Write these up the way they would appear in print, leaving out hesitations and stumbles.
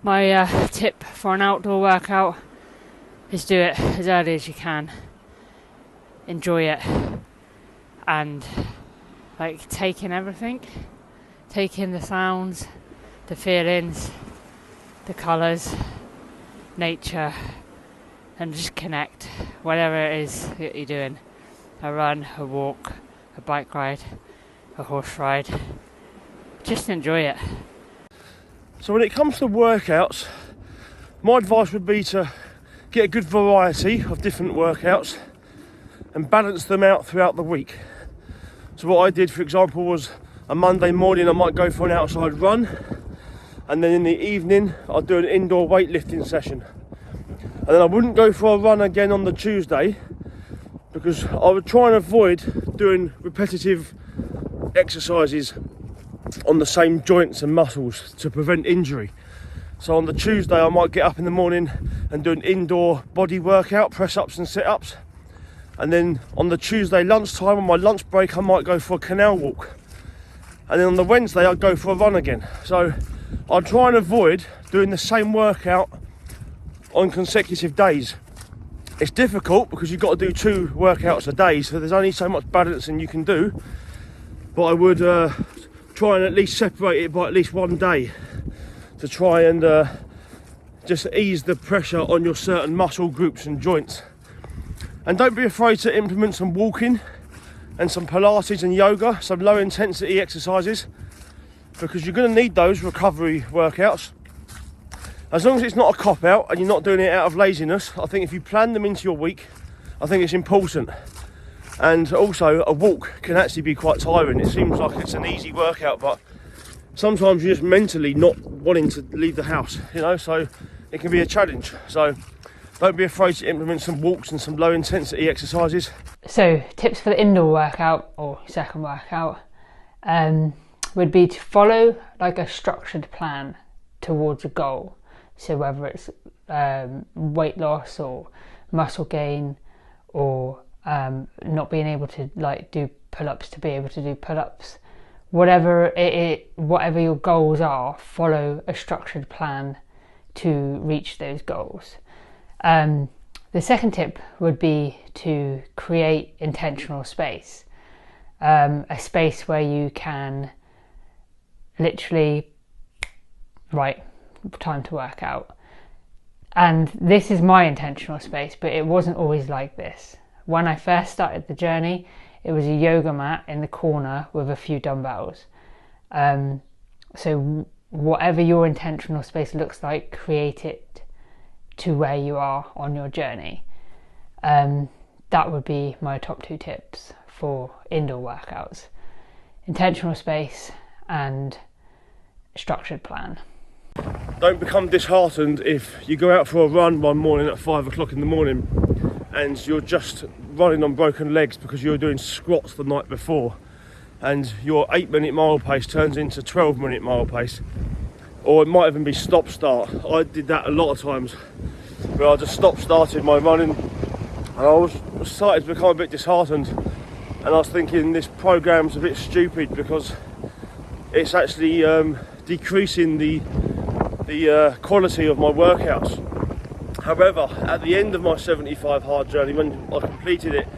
My tip for an outdoor workout is do it as early as you can. Enjoy it and take in everything. Take in the sounds, the feelings, the colours, nature, and just connect. Whatever it is that you're doing. A run, a walk, a bike ride, a horse ride. Just enjoy it. So when it comes to workouts, my advice would be to get a good variety of different workouts and balance them out throughout the week. So what I did, for example, was a Monday morning I might go for an outside run, and then in the evening I'd do an indoor weightlifting session. And then I wouldn't go for a run again on the Tuesday, because I would try and avoid doing repetitive exercises on the same joints and muscles to prevent injury. So on the Tuesday I might get up in the morning and do an indoor body workout, press ups and sit ups, and then on the Tuesday lunchtime, on my lunch break, I might go for a canal walk, and then on the Wednesday I'd go for a run again. So I'd try and avoid doing the same workout on consecutive days. It's difficult because you've got to do 2 workouts a day, so there's only so much balancing you can do, but I would try and at least separate it by at least one day to try and just ease the pressure on your certain muscle groups and joints. And don't be afraid to implement some walking and some Pilates and yoga, some low intensity exercises, because you're going to need those recovery workouts. As long as it's not a cop out and you're not doing it out of laziness, I think if you plan them into your week, I think it's important. And also a walk can actually be quite tiring. It seems like it's an easy workout, but sometimes you're just mentally not wanting to leave the house, so it can be a challenge. So don't be afraid to implement some walks and some low intensity exercises. So tips for the indoor workout or second workout would be to follow a structured plan towards a goal. So whether it's weight loss or muscle gain, or not being able to do pull-ups to be able to do pull-ups, whatever your goals are, follow a structured plan to reach those goals. The second tip would be to create intentional space, a space where you can literally time to work out. And this is my intentional space, but it wasn't always like this. When I first started the journey, it was a yoga mat in the corner with a few dumbbells. So whatever your intentional space looks like, create it to where you are on your journey. That would be my top 2 tips for indoor workouts: intentional space and structured plan. Don't become disheartened if you go out for a run one morning at 5 o'clock in the morning and you're just running on broken legs because you were doing squats the night before, and your 8-minute mile pace turns into 12-minute mile pace, or it might even be stop start. I did that a lot of times where I just started my running, and I was started to become a bit disheartened, and I was thinking this program's a bit stupid because it's actually decreasing the quality of my workouts. However, at the end of my 75 hard journey, when I completed it,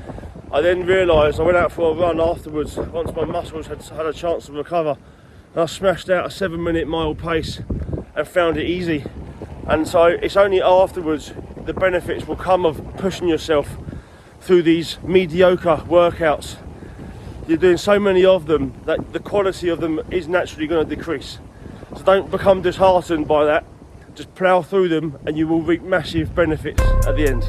I then realised I went out for a run afterwards once my muscles had a chance to recover, and I smashed out a 7-minute mile pace and found it easy. And so it's only afterwards the benefits will come of pushing yourself through these mediocre workouts. You're doing so many of them that the quality of them is naturally going to decrease. So don't become disheartened by that. Just plough through them and you will reap massive benefits at the end.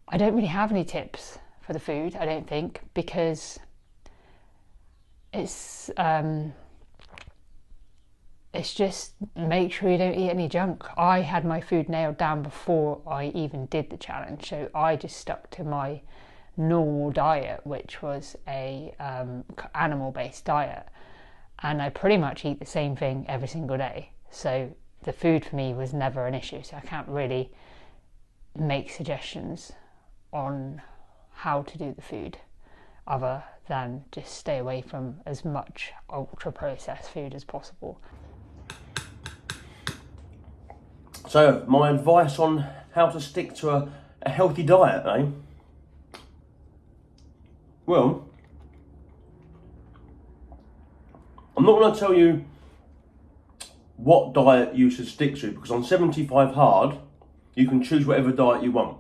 I don't really have any tips for the food, I don't think, because it's just make sure you don't eat any junk. I had my food nailed down before I even did the challenge, so I just stuck to my normal diet, which was a animal-based diet, and I pretty much eat the same thing every single day. So the food for me was never an issue, so I can't really make suggestions on how to do the food. other than just stay away from as much ultra processed food as possible. So my advice on how to stick to a healthy diet, eh? Well, I'm not going to tell you what diet you should stick to, because on 75 Hard, you can choose whatever diet you want.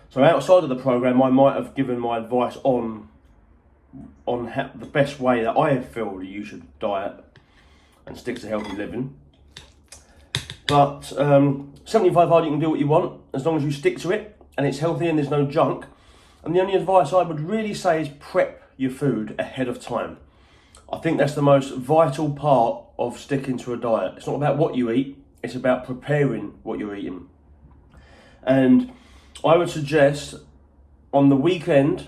So outside of the program, I might have given my advice on how, the best way that I feel that you should diet and stick to healthy living. But 75 Hard, you can do what you want as long as you stick to it and it's healthy and there's no junk. And the only advice I would really say is prep your food ahead of time. I think that's the most vital part of sticking to a diet. It's not about what you eat, it's about preparing what you're eating. And I would suggest on the weekend,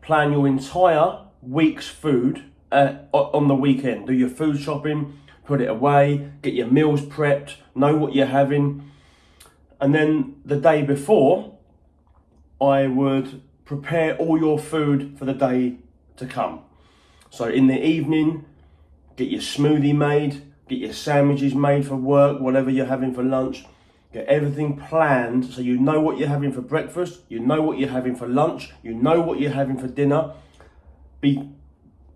plan your entire week's food on the weekend. Do your food shopping, put it away, get your meals prepped, know what you're having. And then the day before, I would prepare all your food for the day to come. So in the evening, get your smoothie made, get your sandwiches made for work, whatever you're having for lunch. Get everything planned so you know what you're having for breakfast, you know what you're having for lunch, you know what you're having for dinner.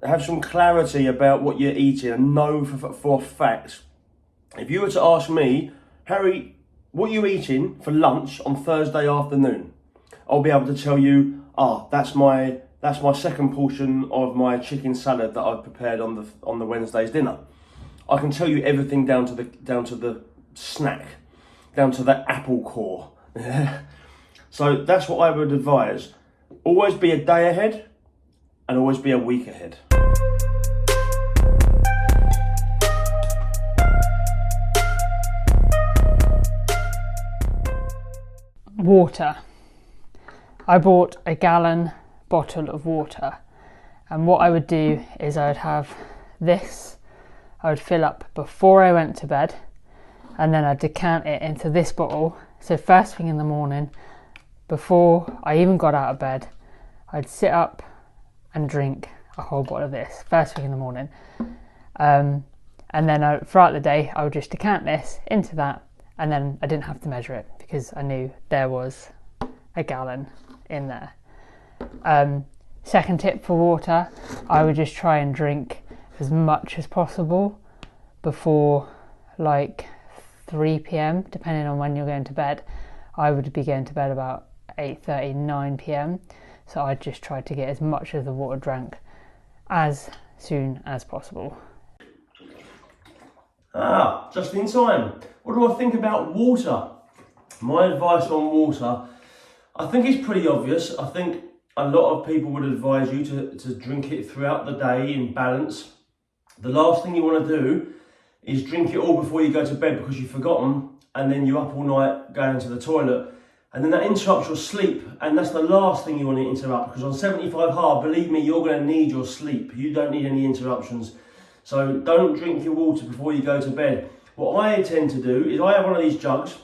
Have some clarity about what you're eating and know for a fact. If you were to ask me, Harry, what are you eating for lunch on Thursday afternoon? I'll be able to tell you, that's my second portion of my chicken salad that I've prepared on the Wednesday's dinner. I can tell you everything down to the snack, down to the apple core. So that's what I would advise. Always be a day ahead and always be a week ahead. Water. I bought a gallon bottle of water, and what I would do is I would have this, I would fill up before I went to bed, and then I'd decant it into this bottle. So first thing in the morning, before I even got out of bed, I'd sit up and drink a whole bottle of this first thing in the morning. And then throughout the day, I would just decant this into that, and then I didn't have to measure it because I knew there was a gallon in there. Second tip for water, I would just try and drink as much as possible before like 3 p.m, depending on when you're going to bed. I would be going to bed about 8:30, 9 p.m, so I just tried to get as much of the water drank as soon as possible. Just in time. What do I think about water? My advice on water, I think it's pretty obvious. I think a lot of people would advise you to drink it throughout the day in balance. The last thing you want to do is drink it all before you go to bed because you've forgotten, and then you're up all night going to the toilet, and then that interrupts your sleep, and that's the last thing you want to interrupt, because on 75 Hard, believe me, you're going to need your sleep. You don't need any interruptions. So don't drink your water before you go to bed. What I tend to do is I have one of these jugs.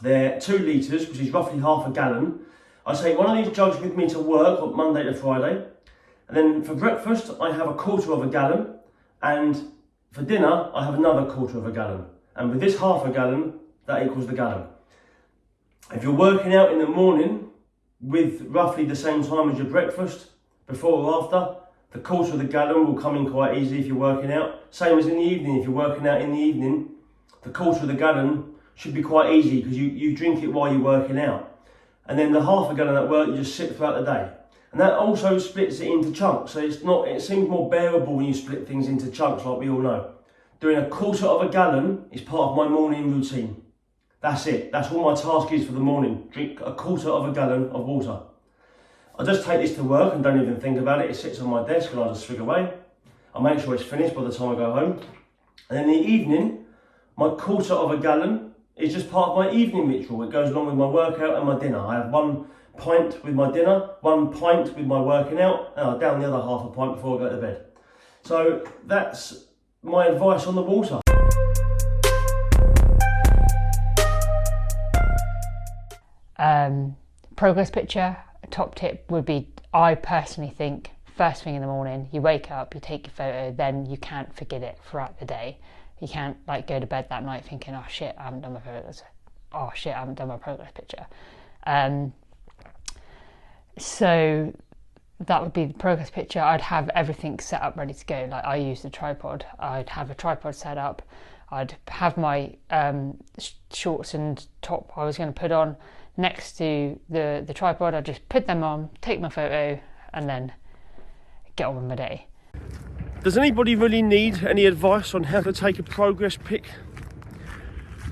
They're 2 litres, which is roughly half a gallon. I take one of these jugs with me to work on Monday to Friday. And then for breakfast, I have a quarter of a gallon. And for dinner, I have another quarter of a gallon. And with this half a gallon, that equals the gallon. If you're working out in the morning with roughly the same time as your breakfast, before or after, the quarter of the gallon will come in quite easy if you're working out. Same as in the evening, if you're working out in the evening, the quarter of the gallon should be quite easy because you drink it while you're working out. And then the half a gallon at work, you just sip throughout the day. And that also splits it into chunks. So it seems more bearable when you split things into chunks, like we all know. Doing a quarter of a gallon is part of my morning routine. That's it. That's all my task is for the morning. Drink a quarter of a gallon of water. I just take this to work and don't even think about it. It sits on my desk and I just swig away. I make sure it's finished by the time I go home. And in the evening, my quarter of a gallon is just part of my evening ritual. It goes along with my workout and my dinner. I have 1 pint with my dinner, 1 pint with my working out, and I down the other half a pint before I go to bed. So that's my advice on the water. Progress picture top tip would be, I personally think, first thing in the morning, you wake up, you take your photo, then you can't forget it throughout the day. You can't like go to bed that night thinking, oh shit, I haven't done my photos. Oh shit, I haven't done my progress picture. So that would be the progress picture. I'd have everything set up ready to go. Like, I use the tripod. I'd have a tripod set up. I'd have my shorts and top I was going to put on next to the tripod. I'd just put them on, take my photo, and then get on with my day. Does anybody really need any advice on how to take a progress pic?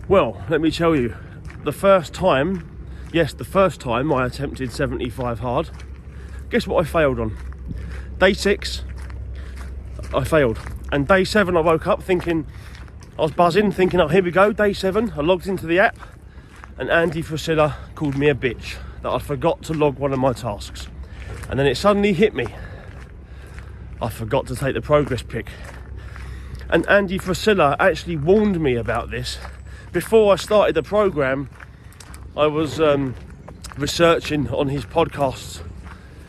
Well, let me tell you, the first time I attempted 75 hard, guess what I failed on? Day 6, I failed. And day 7, I woke up thinking, I was buzzing, thinking, oh, here we go, day 7. I logged into the app, and Andy Frisilla called me a bitch that I forgot to log one of my tasks. And then it suddenly hit me. I forgot to take the progress pic. And Andy Frisilla actually warned me about this. Before I started the program, I was researching on his podcasts,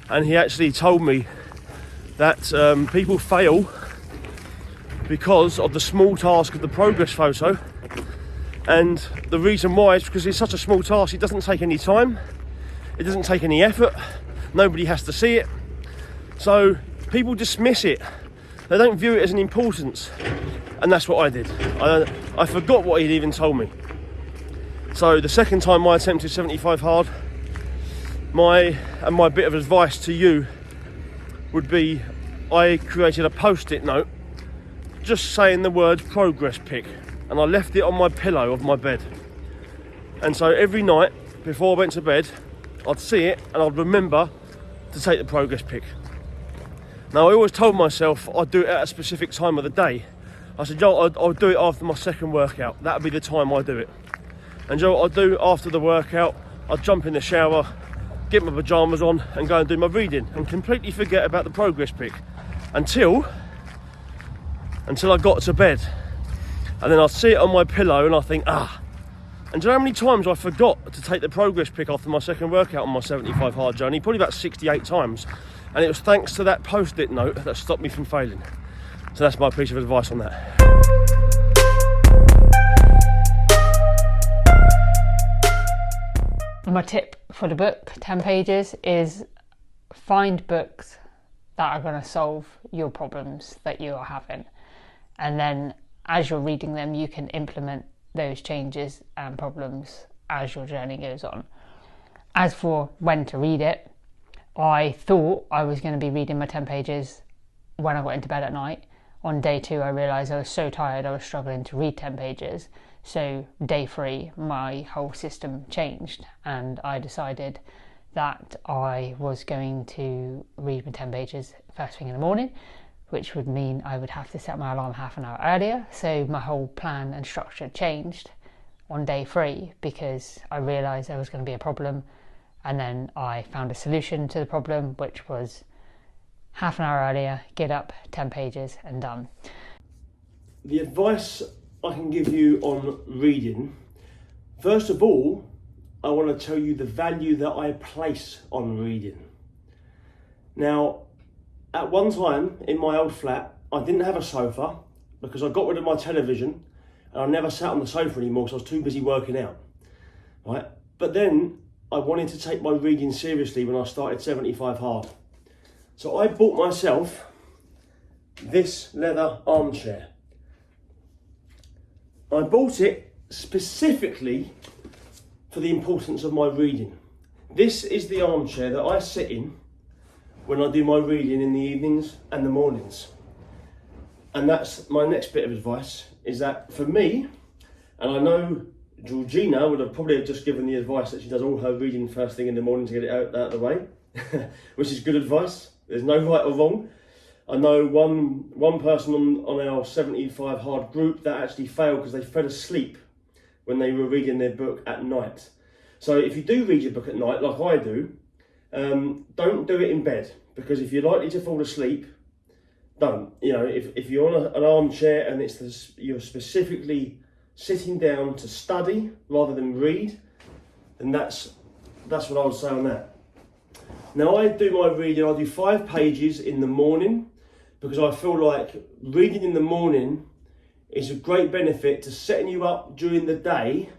and he actually told me that people fail because of the small task of the progress photo. And the reason why is because it's such a small task, it doesn't take any time, it doesn't take any effort, nobody has to see it. So people dismiss it, they don't view it as an importance, and that's what I did. I forgot what he'd even told me. So the second time I attempted 75 hard, my bit of advice to you would be, I created a post-it note just saying the word progress pic, and I left it on my pillow of my bed. And so every night before I went to bed, I'd see it and I'd remember to take the progress pic. Now, I always told myself I'd do it at a specific time of the day. I said, Joe, I'll do it after my second workout. That'll be the time I do it. And Joe, I'll do after the workout, I'll jump in the shower, get my pyjamas on and go and do my reading, and completely forget about the progress pic until I got to bed. And then I'll see it on my pillow and I think, And do you know how many times I forgot to take the progress pic after my second workout on my 75 hard journey? Probably about 68 times. And it was thanks to that post-it note that stopped me from failing. So that's my piece of advice on that. My tip for the book, 10 pages, is find books that are going to solve your problems that you are having. And then as you're reading them, you can implement those changes and problems as your journey goes on. As for when to read it, I thought I was going to be reading my 10 pages when I got into bed at night. On day 2, I realised I was so tired I was struggling to read 10 pages. So day 3, my whole system changed, and I decided that I was going to read my 10 pages first thing in the morning, which would mean I would have to set my alarm half an hour earlier. So my whole plan and structure changed on day 3 because I realised there was going to be a problem, and then I found a solution to the problem, which was half an hour earlier, get up, 10 pages and done. The advice I can give you on reading, first of all, I want to tell you the value that I place on reading. Now, at one time in my old flat, I didn't have a sofa because I got rid of my television and I never sat on the sofa anymore because I was too busy working out. Right? But then I wanted to take my reading seriously when I started 75 hard. So I bought myself this leather armchair. I bought it specifically for the importance of my reading. This is the armchair that I sit in when I do my reading in the evenings and the mornings. And that's my next bit of advice, is that for me, and I know Georgina would have probably just given the advice that she does all her reading first thing in the morning to get it out of the way, which is good advice. There's no right or wrong. I know one person on our 75 hard group that actually failed because they fell asleep when they were reading their book at night. So if you do read your book at night, like I do, don't do it in bed, because if you're likely to fall asleep, don't. You know, if you're on an armchair and you're specifically sitting down to study rather than read, then that's what I would say on that. Now I do my reading, I do 5 pages in the morning because I feel like reading in the morning is a great benefit to setting you up during the day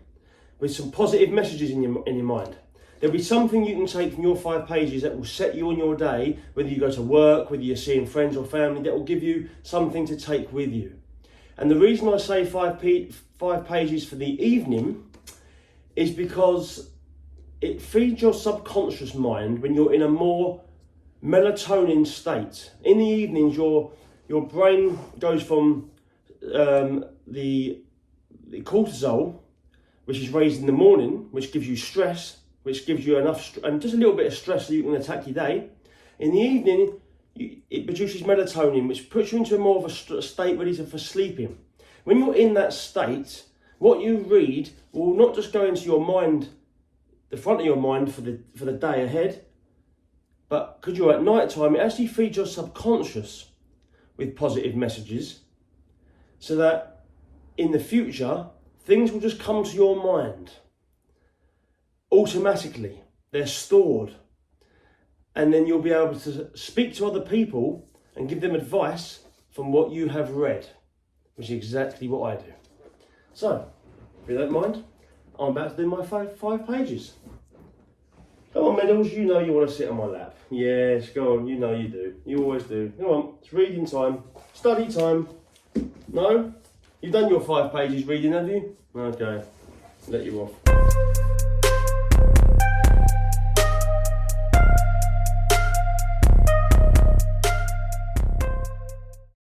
with some positive messages in your mind. There'll be something you can take from your 5 pages that will set you on your day, whether you go to work, whether you're seeing friends or family, that will give you something to take with you. And the reason I say 5 pages for the evening is because it feeds your subconscious mind when you're in a more melatonin state. In the evenings, your brain goes from the cortisol, which is raised in the morning, which gives you stress, which gives you enough, and just a little bit of stress so you can attack your day. In the evening, it produces melatonin, which puts you into more of a state ready for sleeping. When you're in that state, what you read will not just go into your mind, the front of your mind for the day ahead, but because you're at night time, it actually feeds your subconscious with positive messages, so that in the future, things will just come to your mind automatically. They're stored. And then you'll be able to speak to other people and give them advice from what you have read, which is exactly what I do. So, if you don't mind, I'm about to do my 5 pages. Come on, Meadows, you know you want to sit on my lap. Yes, go on, you know you do. You always do. Come on, it's reading time. Study time. No? You've done your 5 pages reading, have you? Okay, let you off.